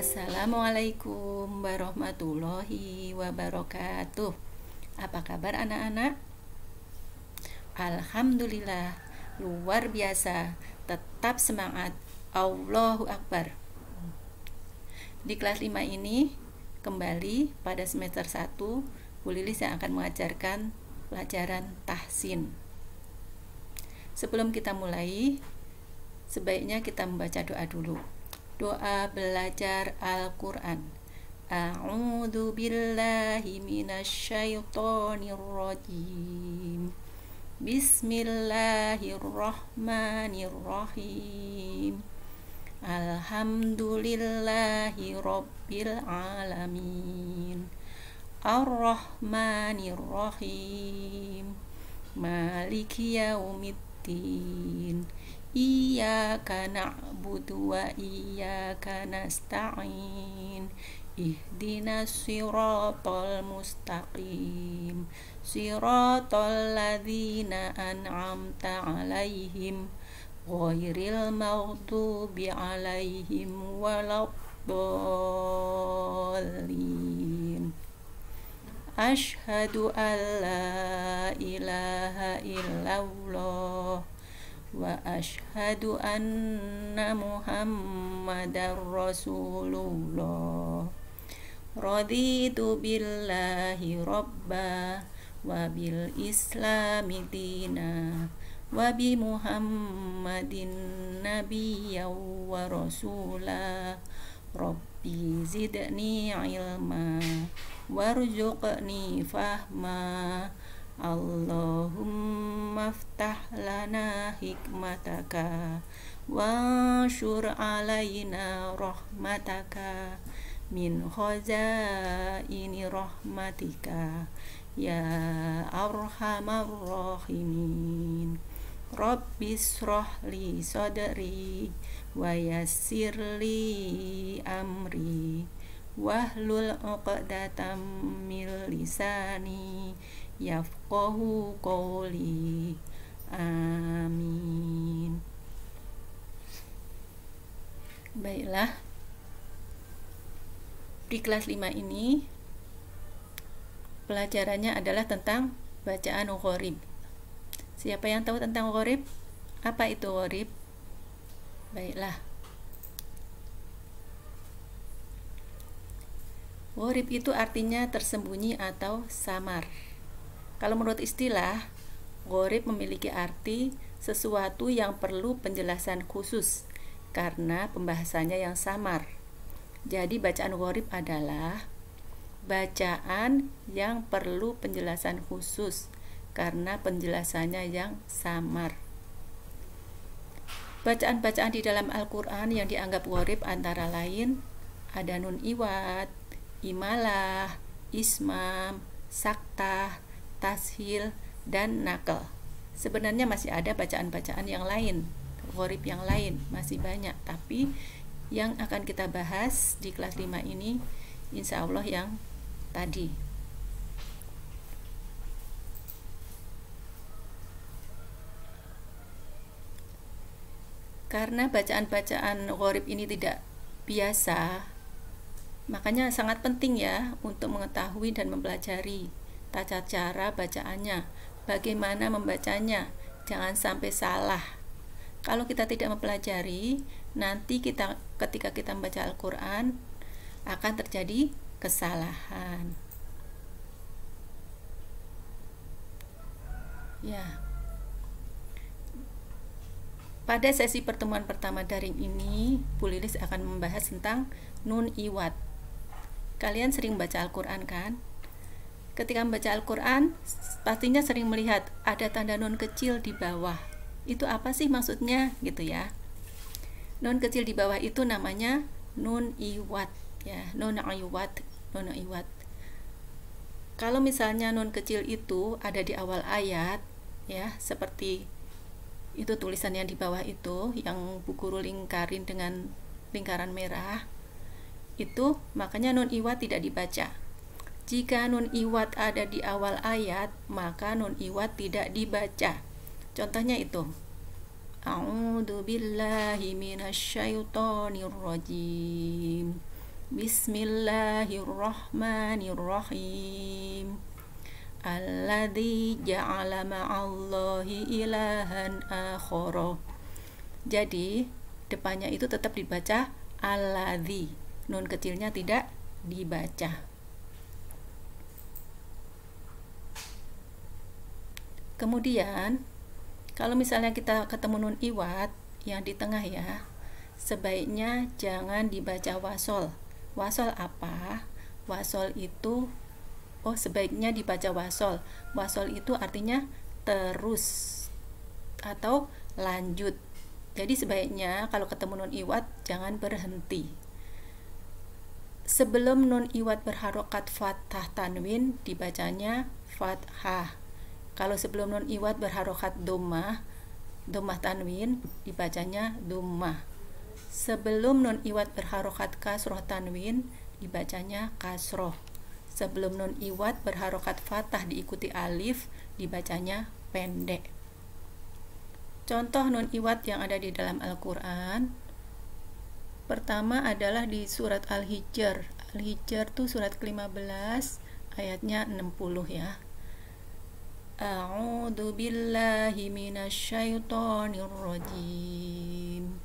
Assalamualaikum warahmatullahi wabarakatuh. Apa kabar anak-anak? Alhamdulillah, luar biasa. Tetap semangat. Allahu Akbar. Di kelas 5 ini kembali pada semester 1, Bu Lilis yang akan mengajarkan pelajaran tahsin. Sebelum kita mulai, sebaiknya kita membaca doa dulu. Doa belajar Al-Quran. A'udzu billahi minasyaitonir rajim. Bismillahirrahmanirrahim. Alhamdulillahi rabbil alamin. Ar-Rahmanir-Rahim. Maliki yaumiddin. Iyyaka na'budu wa iyyaka nasta'in. Ihdinas siratal mustaqim. Siratal ladzina an'amta 'alaihim ghairil maghdubi 'alaihim waladdallin. Asyhadu an la ilaha illallah wa asyhadu anna Muhammadar Rasulullah. Raditu billahi rabba wa bil islami dina wa bi Muhammadin nabiyya wa rasula. Rabbi zidni ilma warzuqni fahma. Allahumma aftah lana hikmataka wanshur alaina rahmataka min khazaini rahmatika ya arhamar rahimin. Rabbi shrah li sadri wa yassir li amri wahlul 'uqdatam min lisani yafqahu qawli. Amin. Baiklah, di kelas 5 ini pelajarannya adalah tentang bacaan gharib. Siapa yang tahu tentang gharib? Apa itu gharib? Baiklah, gharib itu artinya tersembunyi atau samar. Kalau menurut istilah, gharib memiliki arti sesuatu yang perlu penjelasan khusus karena pembahasannya yang samar. Jadi bacaan gharib adalah bacaan yang perlu penjelasan khusus karena penjelasannya yang samar. Bacaan-bacaan di dalam Al-Quran yang dianggap gharib antara lain ada nun iwat, imalah, ismam, saktah, tashil, dan nakal. Sebenarnya masih ada bacaan-bacaan yang lain, gharib yang lain, masih banyak. Tapi yang akan kita bahas di kelas 5 ini insya Allah yang tadi. Karena bacaan-bacaan gharib ini tidak biasa, makanya sangat penting ya untuk mengetahui dan mempelajari tata cara bacaannya, bagaimana membacanya, jangan sampai salah. Kalau kita tidak mempelajari, nanti ketika kita membaca Al-Quran akan terjadi kesalahan. Ya. Pada sesi pertemuan pertama daring ini, Bu Lilis akan membahas tentang nun iwat. Kalian sering baca Al-Quran kan? Ketika membaca Al-Quran, pastinya sering melihat ada tanda nun kecil di bawah. Itu apa sih maksudnya gitu ya? Nun kecil di bawah itu namanya nun iwat ya, nun iwat. Kalau misalnya nun kecil itu ada di awal ayat ya, seperti itu tulisan yang di bawah itu yang Bu Guru lingkarin dengan lingkaran merah, itu makanya nun iwat tidak dibaca. Jika nun iwat ada di awal ayat, maka nun iwat tidak dibaca. Contohnya itu, A'udzu billahi minasyaitonir rajim. Bismillahirrahmanirrahim. Alladzi ja'ala ma'allahi ilahan akhara. Jadi depannya itu tetap dibaca alladzi, nun kecilnya tidak dibaca. Kemudian kalau misalnya kita ketemu nun iwat yang di tengah ya, sebaiknya jangan dibaca wasol. Wasol apa? Wasol itu sebaiknya dibaca wasol. Wasol itu artinya terus atau lanjut. Jadi sebaiknya kalau ketemu nun iwat jangan berhenti. Sebelum nun iwat berharokat fathah tanwin dibacanya fathah. Kalau sebelum nun iwat berharokat dhammah tanwin dibacanya dhammah. Sebelum nun iwat berharokat kasroh tanwin dibacanya kasroh. Sebelum nun iwat berharokat fathah diikuti alif dibacanya pendek. Contoh nun iwat yang ada di dalam Al-Quran, pertama adalah di surat Al-Hijr. Al-Hijr itu surat ke-15 ayatnya 60 ya. A'udzu billahi minasyaitonir rajim.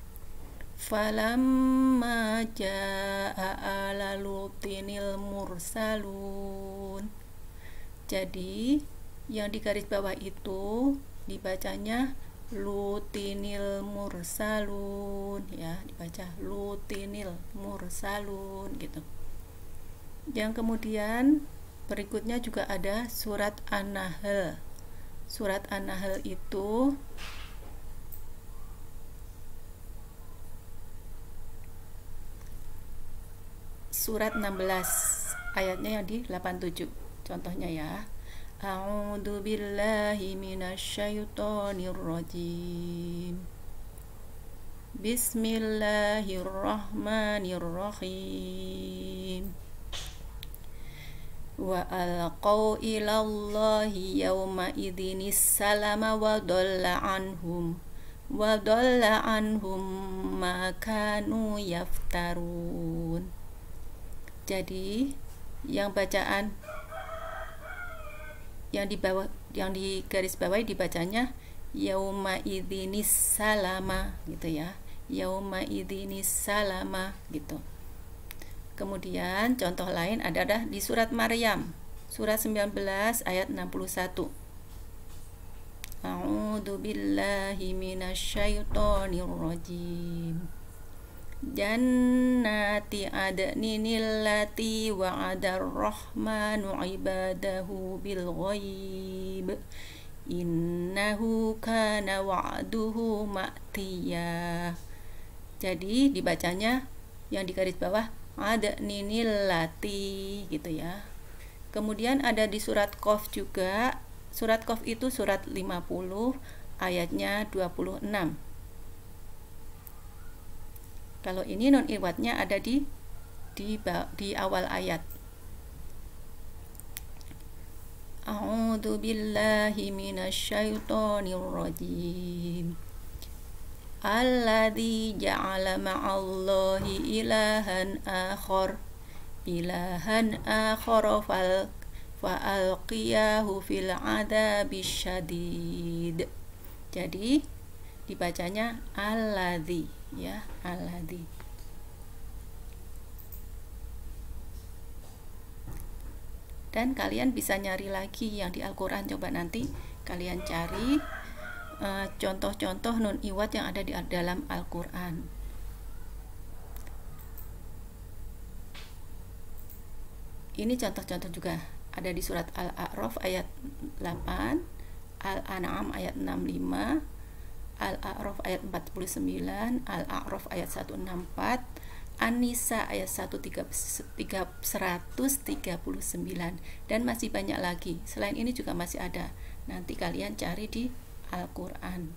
Falamma jaa'a ala lutinil mursalun. Jadi yang di garis bawah itu dibacanya lutinil mursalun ya, dibaca lutinil mursalun gitu. Yang kemudian berikutnya juga ada surat An-Nahl. Surat An-Nahl itu surat 16 ayatnya yang di 87. Contohnya ya. A'udzu billahi minasyaitonir rajim. Bismillahirrahmanirrahim. Wa alqau ilallahi yawma idhinis salama wa dhalla anhum ma kanu yaftarun. Jadi yang bacaan yang di garis bawah dibacanya yauma idhinis salama gitu ya, yauma idhinis salama gitu. Kemudian contoh lain adalah di surat Maryam surat 19 ayat 61. A'udzu billahi minasyaitonir rajim. Jannati adninil lati wa'adar rahmanu ibadahu bil ghaib innahu kana wa'duhu ma'tiya. Jadi dibacanya yang di garis bawah adninil lati gitu ya. Kemudian ada di surat Qaf juga. Surat Qaf itu surat 50 ayatnya 26. Kalau ini non iwatnya ada di awal ayat. A'udzu billahi minasyaitonir rajim. Alladzi ja'ala ma'allahi ilahan akhar fa'alqiyahu fil 'adzabis syadid. Jadi dibacanya alladzi ya, alladzi. Dan kalian bisa nyari lagi yang di Al-Quran, coba nanti kalian cari contoh-contoh nun iwat yang ada di dalam Al-Quran. Ini contoh-contoh juga ada di surat Al-A'raf ayat 8, Al-An'am ayat 65, Al-A'raf ayat 49, Al-A'raf ayat 164, An-Nisa ayat 139, dan masih banyak lagi. Selain ini juga masih ada. Nanti kalian cari di Al-Quran.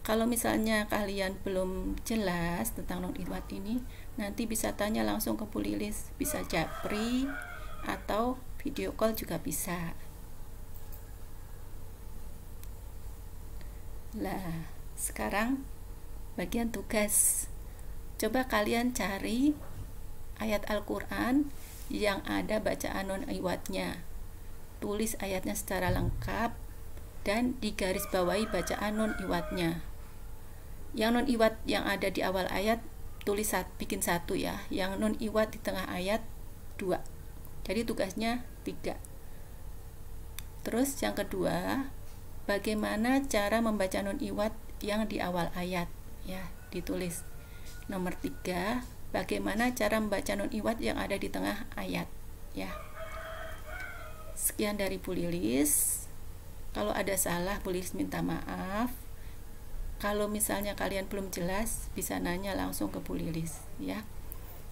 Kalau misalnya kalian belum jelas tentang nun iwat ini, nanti bisa tanya langsung ke Bu Lilis, bisa japri atau video call juga bisa. Lah, sekarang bagian tugas. Coba kalian cari ayat Al-Quran yang ada bacaan non-iwatnya. Tulis ayatnya secara lengkap dan digarisbawahi bacaan non-iwatnya. Yang non-iwat yang ada di awal ayat bikin 1 ya, yang non-iwat di tengah ayat 2. Jadi tugasnya 3. Terus yang kedua, bagaimana cara membaca non-iwat yang di awal ayat ya, ditulis. Nomor 3, bagaimana cara membaca non-iwat yang ada di tengah ayat ya. Sekian dari Bu Lilis. Kalau ada salah, Bu Lilis minta maaf. Kalau misalnya kalian belum jelas, bisa nanya langsung ke Bu Lilis ya.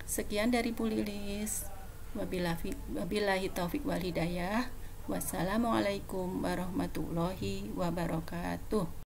Sekian dari Bu Lilis. Wabillahi taufik wal hidayah. Wassalamualaikum warahmatullahi wabarakatuh.